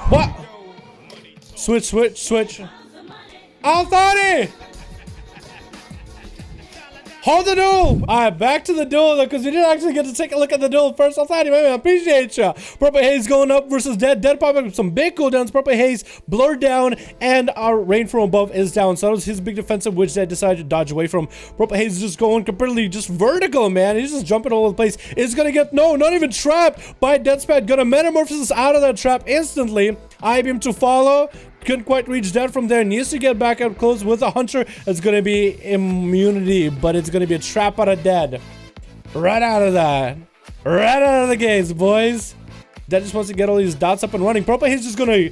What? Switch. Althani! Hold the duel! Alright, back to the duel because we didn't actually get to take a look at the duel first. Althani, man, I appreciate ya. Purple Haze going up versus Dead. Dead popping up some big cooldowns. Purple Haze blurred down, and our rain from above is down. So that was his big defensive, which Dead decided to dodge away from. Purple Haze is just going completely just vertical, man. He's just jumping all over the place. It's gonna get, no, not even trapped by Deadspad. Gonna metamorphosis out of that trap instantly. I-beam to follow. Couldn't quite reach Dead from there. Needs to get back up close with a Hunter. It's gonna be immunity, but it's gonna be a trap out of Dead. Right out of that. Right out of the gates, boys. Dead just wants to get all these dots up and running. Purple Haze just gonna...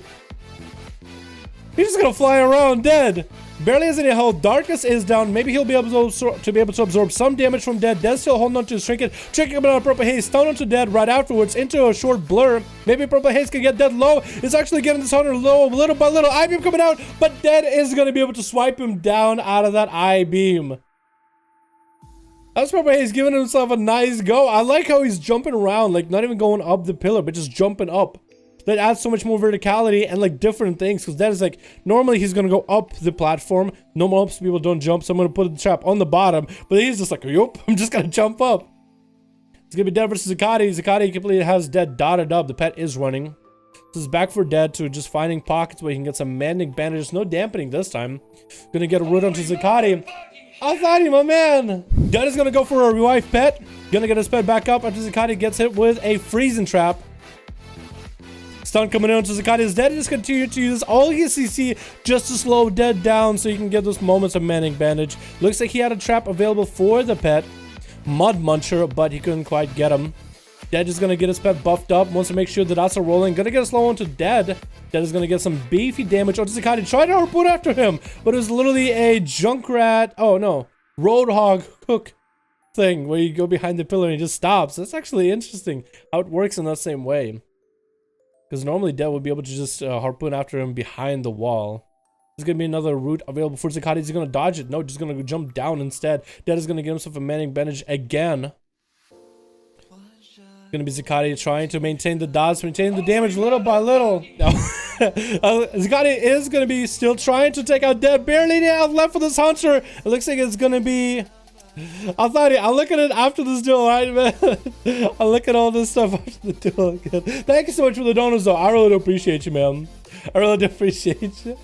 He's just gonna fly around Dead. Barely has any health. Darkness is down. Maybe he'll be able to absorb some damage from Dead. Dead still holding on to his Trinket. Trinket coming out of Purple Haze. Stun onto Dead right afterwards into a short blur. Maybe Purple Haze can get Dead low. It's actually getting this Hunter low little by little. I-beam coming out, but Dead is going to be able to swipe him down out of that I-beam. That's Purple Haze giving himself a nice go. I like how he's jumping around, like not even going up the pillar, but just jumping up. That adds so much more verticality and like different things, because that is like normally he's gonna go up the platform. Normal ups people don't jump, so I'm gonna put the trap on the bottom, but he's just like, yup, I'm just gonna jump up. It's gonna be Dead versus Xikadi. Xikadi completely has Dead dotted up. The pet is running. This is back for Dead to just finding pockets where he can get some mending bandages. No dampening this time. Gonna get a root onto Xikadi. Althani, my man. Dead is gonna go for a revive pet. Gonna get his pet back up after Xikadi gets hit with a freezing trap. Stun coming in to Xikadi is Dead. Just continue to use all his CC just to slow Dead down so you can get those moments of mending bandage. Looks like he had a trap available for the pet, Mud Muncher, but he couldn't quite get him. Dead is gonna get his pet buffed up. Wants to make sure the dots are rolling. Gonna get a slow one to Dead. Dead is gonna get some beefy damage onto Xikadi. Tried to harpoon after him, but it was literally a Junkrat. Oh no, Roadhog hook thing where you go behind the pillar and he just stops. That's actually interesting how it works in that same way. Because normally Dead would be able to just harpoon after him behind the wall. There's going to be another route available for Xikadi. He's going to dodge it. No, just going to jump down instead. Dead is going to get himself a manning bandage again. Going to be Xikadi trying to maintain the dots, maintain the damage little by little. No. Xikadi is going to be still trying to take out Dead. Barely have left for this Hunter. It looks like it's going to be... I'll look at it after this duel, right, man? I'll look at all this stuff after the duel again. Thank you so much for the donors, though. I really do appreciate you, man. I really do appreciate you.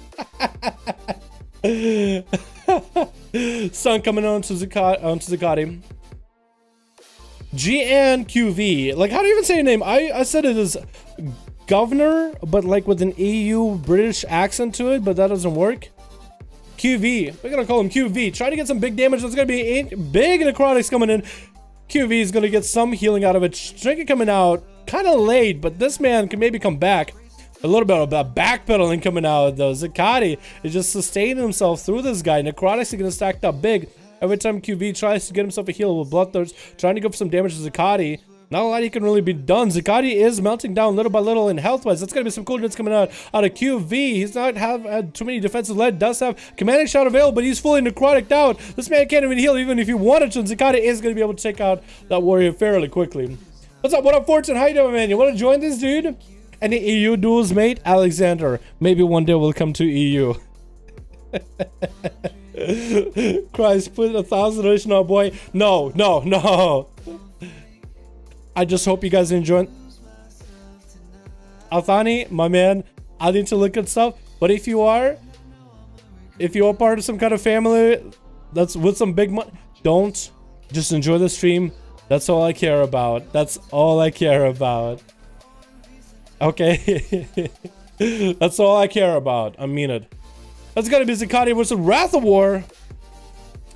Sun coming on to Xikadi. GNQV. Like, how do you even say your name? I said it as governor, but like with an EU British accent to it, but that doesn't work. QV. We're gonna call him QV. Try to get some big damage. That's gonna be big necrotics coming in. QV is gonna get some healing out of it. Trinket coming out kind of late, but this man can maybe come back. A little bit of that backpedaling coming out though. Xikadi is just sustaining himself through this guy. Necrotics are gonna stack up big. Every time QV tries to get himself a heal with Bloodthirst, trying to go for some damage to Xikadi. Not a lot he can really be done. Xikadi is melting down little by little in health-wise. That's going to be some cool hits coming out of QV. He's not had too many defensive lead. Does have commanding shot available, but he's fully necrotic out. This man can't even heal even if he wanted to. And Xikadi is going to be able to take out that warrior fairly quickly. What's up? What up, Fortune? How you doing, man? You want to join this dude? Any EU duels, mate? Alexander. Maybe one day we'll come to EU. Christ, put 1,000 on our boy. No. I just hope you guys enjoy. Althani, my man, I need to look at stuff. But if you are part of some kind of family that's with some big money, don't just enjoy the stream. That's all I care about. That's all I care about. Okay. That's all I care about. I mean it. That's gotta be Xikadi versus Wrath of War.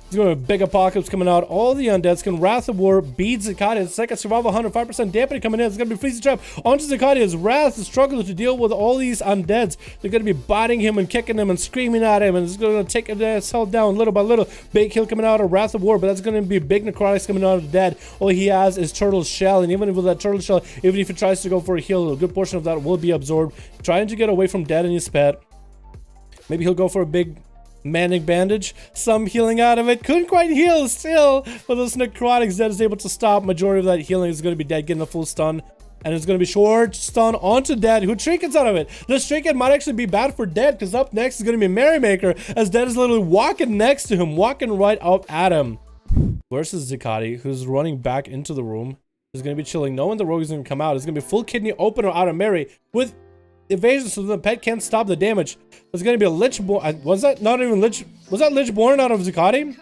There's going to be a big apocalypse coming out. All the undeads can Wrath of War beat Xikadi. It's like a survival 105% dampening coming in. It's going to be Freezing Trap onto Xikadi as Wrath is struggling to deal with all these undeads. They're going to be biting him and kicking him and screaming at him, and it's going to take his health down little by little. Big heal coming out of Wrath of War, but that's going to be big necrotics coming out of the dead. All he has is Turtle's Shell, and even with that Turtle Shell, even if he tries to go for a heal, a good portion of that will be absorbed. Trying to get away from dead and his pet. Maybe he'll go for a big Manic Bandage, some healing out of it. Couldn't quite heal still, but those necrotics that is able to stop. Majority of that healing is going to be dead getting a full stun, and it's going to be short stun onto dead who trinkets out of it. This trinket might actually be bad for dead, because up next is going to be Merrymaker, as dead is literally walking next to him, walking right up at him. Versus Xikadi, who's running back into the room. Is going to be chilling, knowing the rogue is going to come out. It's going to be full kidney opener out of Merry with evasion, so the pet can't stop the damage. There's going to be a Lichborn. Was that not even Lich? Was that Lichborn out of Xikadi?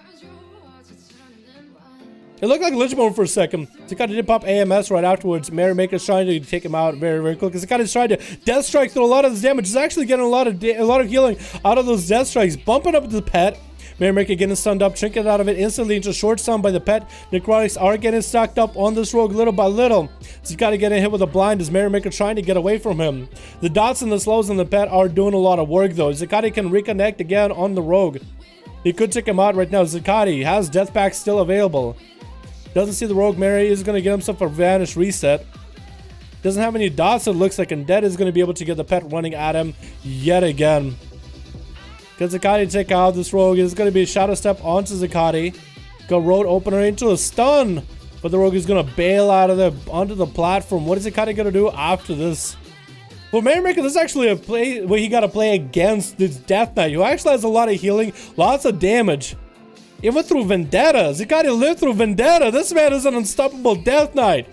It looked like Lichborn for a second. Xikadi did pop AMS right afterwards. Merrymaker's trying to take him out very, very quick. Xikadi's trying to death strike through a lot of this damage. He's actually getting a lot of healing out of those death strikes, bumping up the pet. Merrymaker getting stunned up, trinket out of it instantly into short stun by the pet. Necrotics are getting stacked up on this rogue little by little. Xikadi getting hit with a blind as Merrymaker trying to get away from him. The dots and the slows on the pet are doing a lot of work though. Xikadi can reconnect again on the rogue. He could take him out right now. Xikadi has death pack still available. Doesn't see the rogue. Merry is going to get himself a vanish reset. Doesn't have any dots, it looks like, and dead is going to be able to get the pet running at him yet again. Can Xikadi take out this rogue? It's going to be a shadow step onto Xikadi. Go road opener into a stun. But the rogue is going to bail out of the onto the platform. What is Xikadi going to do after this? Well, Merrymaker, this is actually a play where he got to play against this Death Knight, who actually has a lot of healing, lots of damage. Even through Vendetta. Xikadi lived through Vendetta. This man is an unstoppable Death Knight.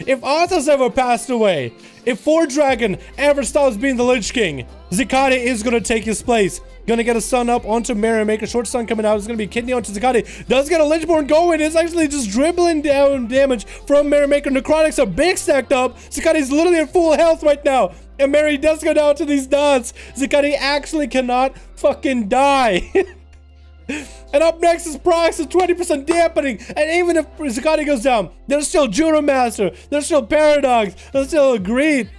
If Arthas ever passed away, if Ford Dragon ever stops being the Lich King, Xikadi is going to take his place. Gonna get a stun up onto Merrymaker. Short stun coming out. It's gonna be kidney onto Xikadi. Does get a Lichborn going. It's actually just dribbling down damage from Merrymaker. Necrotics are big stacked up. Xikadi's literally at full health right now. And Merry does go down to these dots. Xikadi actually cannot fucking die. And up next is Prox at 20% dampening. And even if Xikadi goes down, there's still Judomaster. There's still Paradox. There's still Greed.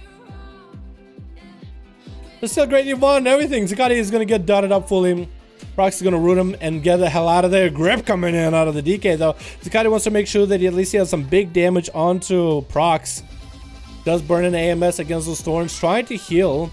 There's still Grietjevon and everything. Xikadi is going to get dotted up fully. Prox is going to root him and get the hell out of there. Grip coming in out of the DK though. Xikadi wants to make sure that he at least has some big damage onto Prox. Does burn an AMS against those thorns. Trying to heal.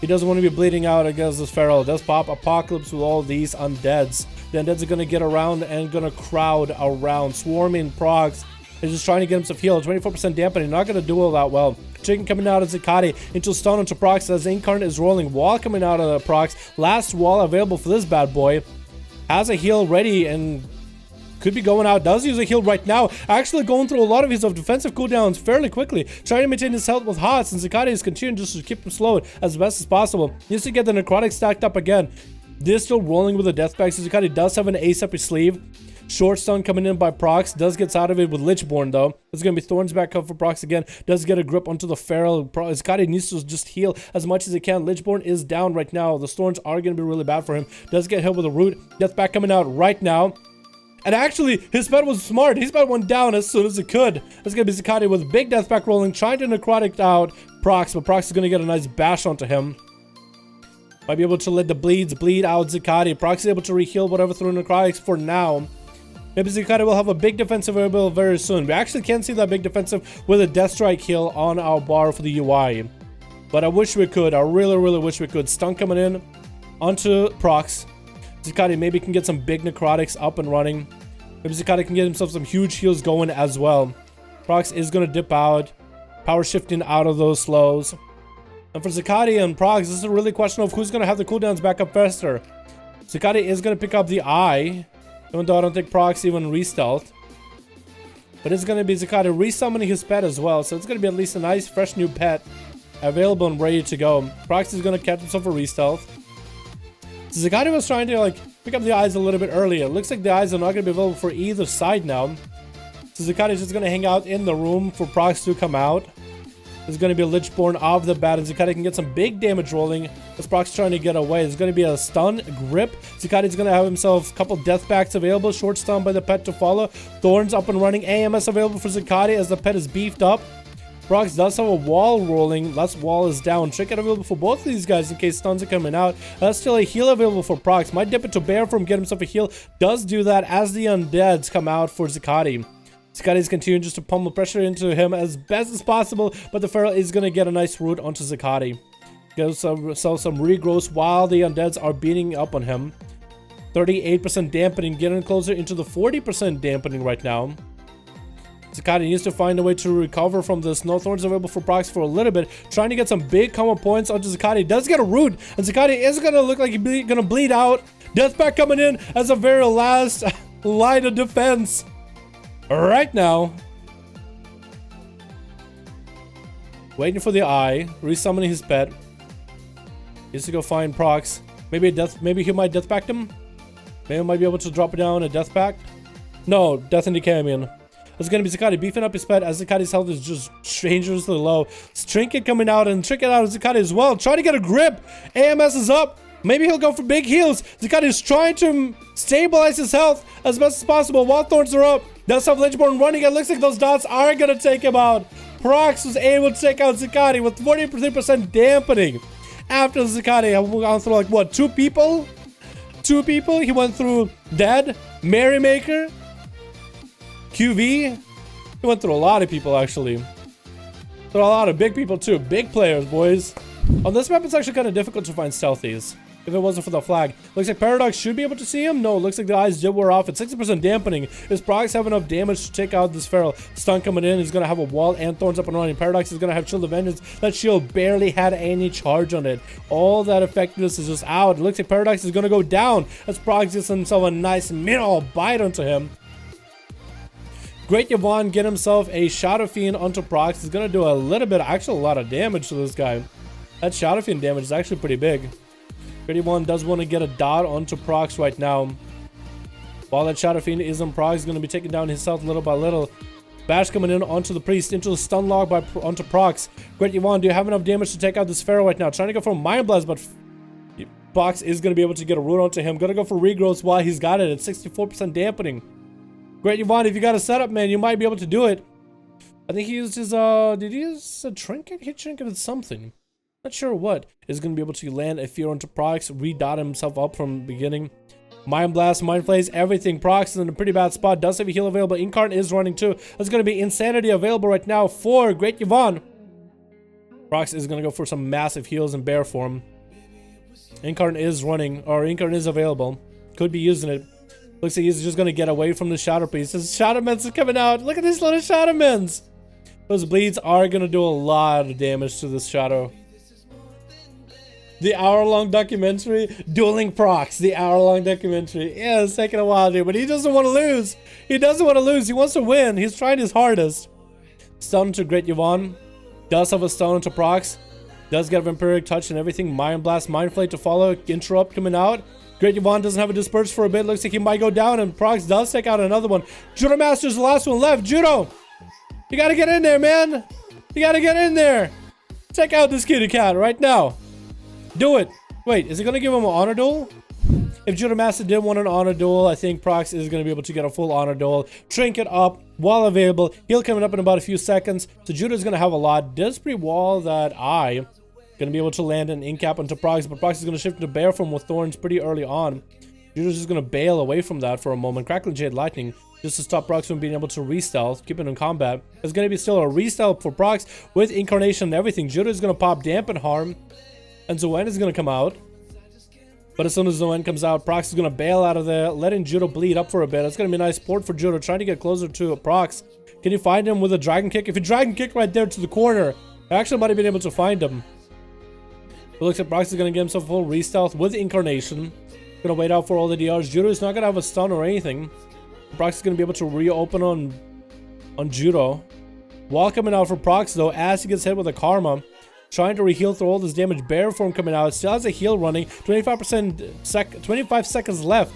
He doesn't want to be bleeding out against this feral. Does pop Apocalypse with all these undeads. The undeads are going to get around and going to crowd around. Swarming Prox. He's just trying to get himself healed. 24% dampening. Not going to do all that well. Chicken coming out of Xikadi into stun onto Prox as Incarnate is rolling. Wall coming out of the Prox. Last wall available for this bad boy. Has a heal ready and could be going out. Does use a heal right now. Actually going through a lot of his defensive cooldowns fairly quickly. Trying to maintain his health with HOTS, and Xikadi is continuing just to keep him slowed as best as possible. Needs to get the necrotic stacked up again. They're still rolling with the death pack. So Xikadi does have an ace up his sleeve. Short stun coming in by Prox. Does gets out of it with Lichborn though. There's going to be Thorns back up for Prox again. Does get a grip onto the feral. Xikadi needs to just heal as much as he can. Lichborn is down right now. The Thorns are going to be really bad for him. Does get hit with a root. Death back coming out right now. And actually, his pet was smart. His pet went down as soon as it could. It's going to be Xikadi with big death back rolling. Trying to necrotic out Prox. But Prox is going to get a nice bash onto him. Might be able to let the bleeds bleed out Xikadi. Prox is able to reheal whatever through necrotics for now. Maybe Xikadi will have a big defensive ability very soon. We actually can't see that big defensive with a Death Strike heal on our bar for the UI. But I wish we could. I really, really wish we could. Stun coming in onto Prox. Xikadi maybe can get some big necrotics up and running. Maybe Xikadi can get himself some huge heals going as well. Prox is going to dip out. Power shifting out of those slows. And for Xikadi and Prox, this is a really question of who's going to have the cooldowns back up faster. Xikadi is going to pick up the eye. Even though I don't think Prox even re-stealth. But it's going to be Xikadi resummoning his pet as well. So it's going to be at least a nice fresh new pet available and ready to go. Prox is going to catch himself a re-stealth. So Xikadi was trying to like pick up the eyes a little bit earlier. It looks like the eyes are not going to be available for either side now. So Xikadi is just going to hang out in the room for Prox to come out. There's going to be a Lichborn of the bat, and Xikadi can get some big damage rolling as Prox trying to get away. There's going to be a stun grip. Xikadi's going to have himself a couple death packs available. Short stun by the pet to follow. Thorns up and running. AMS available for Xikadi as the pet is beefed up. Prox does have a wall rolling. Last wall is down. Trinket available for both of these guys in case stuns are coming out. That's still a heal available for Prox. Might dip it to bear from get himself a heal. Does do that as the undeads come out for Xikadi. Xikadi's continuing just to pummel pressure into him as best as possible, but the Feral is going to get a nice root onto Xikadi. Gives some regrowth while the undeads are beating up on him. 38% dampening, getting closer into the 40% dampening right now. Xikadi needs to find a way to recover from this. No thorns available for Prox for a little bit. Trying to get some big combo points onto Xikadi. Does get a root, and Xikadi is going to look like he's going to bleed out. Deathpack coming in as a very last line of defense. Right now, waiting for the eye, resummoning his pet. He needs to go find Prox. Maybe he might death pact him. Maybe he might be able to drop it down a death pact. No, death in the canyon. It's gonna be Xikadi beefing up his pet as Xikadi's health is just dangerously low. Trinket coming out and Trinket out of Xikadi as well. Trying to get a grip. AMS is up. Maybe he'll go for big heals. Xikadi is trying to stabilize his health as best as possible while thorns are up. Does have Lichborn running. It looks like those dots are going to take him out. Prox was able to take out Xikadi with 43% dampening. After Xikadi, I've gone through like, what, 2 people? 2 people? He went through Dead, Merrymaker, QV. He went through a lot of people, actually. Through a lot of big people, too. Big players, boys. On this map, it's actually kind of difficult to find stealthies. If it wasn't for the flag. Looks like Paradox should be able to see him. No, looks like the eyes did wear off at 60% dampening. Is Prox have enough damage to take out this Feral? Stun coming in. He's going to have a wall and thorns up and running. Paradox is going to have Shield of Vengeance. That shield barely had any charge on it. All that effectiveness is just out. It looks like Paradox is going to go down as Prox gets himself a nice middle bite onto him. Grietjevon get himself a Shadow Fiend onto Prox. He's going to do a little bit, actually a lot of damage to this guy. That Shadow Fiend damage is actually pretty big. Grietjevon does want to get a dot onto Prox right now. While that Shadow Fiend is on Prox, he's going to be taking down his health little by little. Bash coming in onto the Priest, into the stun log onto Prox. Grietjevon, do you have enough damage to take out this Feral right now? Trying to go for Mind Blast, but Prox is going to be able to get a root onto him. Going to go for regrowth while he's got it at 64% dampening. Grietjevon, if you got a setup, man, you might be able to do it. I think he used his, did he use a trinket? He trinketed something. Not sure what. Is going to be able to land a fear onto Prox, re-dot himself up from the beginning. Mind Blast, Mind Flays, everything. Prox is in a pretty bad spot. Does have a heal available. Incarnate is running too. There's going to be Insanity available right now for Grietjevon. Prox is going to go for some massive heals in bear form. Incarnate is running, or Incarnate is available. Could be using it. Looks like he's just going to get away from the Shadow Priest. His Shadow Mens are coming out. Look at these little Shadow Mens. Those bleeds are going to do a lot of damage to this Shadow. The hour-long documentary, Dueling Prox, the hour-long documentary. Yeah, it's taking a while, dude, but he doesn't want to lose. He doesn't want to lose. He wants to win. He's trying his hardest. Stun to Grietjevon. Does have a stun to Prox. Does get a Vampiric Touch and everything. Mind Blast, Mind Flay to follow. Interrupt coming out. Grietjevon doesn't have a Disperse for a bit. Looks like he might go down, and Prox does take out another one. Judomaster's the last one left. Judo! You gotta get in there, man. You gotta get in there. Take out this kitty cat right now. Do it. Wait, is it going to give him an honor duel? If Judomaster did want an honor duel, I think Prox is going to be able to get a full honor duel. Trinket up while available. Heal coming up in about a few seconds. So Judo's going to have a lot. Does pre-wall that eye. Going to be able to land an incap onto Prox, but Prox is going to shift to bear form with thorns pretty early on. Judo's just going to bail away from that for a moment. Crackling Jade Lightning just to stop Prox from being able to re-stealth, keep it in combat. There's going to be still a re-stealth for Prox with Incarnation and everything. Judo is going to pop Dampen Harm. And Zoen is going to come out. But as soon as Zoen comes out, Prox is going to bail out of there, letting Judo bleed up for a bit. It's going to be a nice port for Judo, trying to get closer to Prox. Can you find him with a Dragon Kick? If you Dragon Kick right there to the corner, I actually might have been able to find him. It looks like Prox is going to get himself a full re-stealth with Incarnation. Going to wait out for all the DRs. Judo is not going to have a stun or anything. Prox is going to be able to reopen on Judo. While coming out for Prox, though, as he gets hit with a Karma. Trying to re-heal through all this damage. Bear form coming out. Still has a heal running. 25 seconds left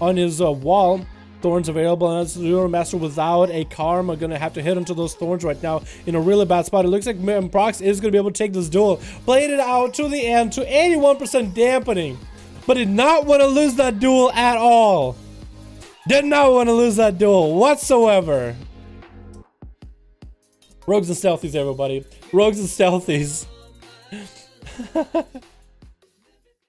on his wall. thorns available, and as Judomaster without a karma gonna have to hit into those thorns right now in a really bad spot. It looks like Prox is gonna be able to take this duel, played it out to the end to 81% dampening, but did not want to lose that duel at all. Did not want to lose that duel whatsoever. Rogues and stealthies, everybody. Rogues and stealthies.